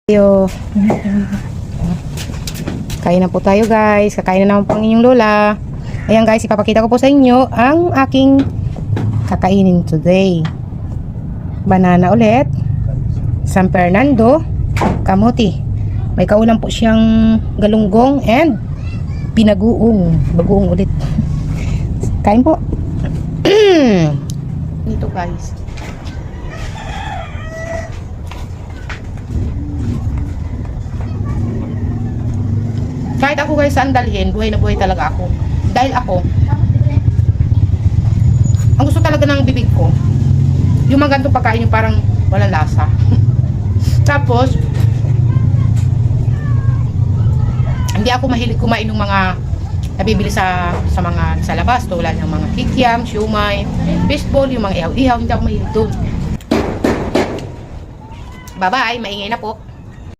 Yo. Kain na po tayo guys. Kakain na naman po ang inyong lola. Ayan guys, ipapakita ko po sa inyo ang aking kakainin today. Banana ulit. San Fernando. Kamuti. May kaulam po siyang galunggong and pinaguong. Bagoong ulit. Kain po. Dito guys. Kahit ako guys saan dalhin, buhay na buhay talaga ako. Dahil ako, ang gusto talaga ng bibig ko, yung mga ganitong pagkain yung parang walang lasa. Tapos, hindi ako mahilig kumain ng mga nabibili sa mga sa labas, tulad ng mga kikiam, siumay, fishball, yung mga ihaw-ihaw, hindi ako mahilig doon. Bye-bye, maingay na po.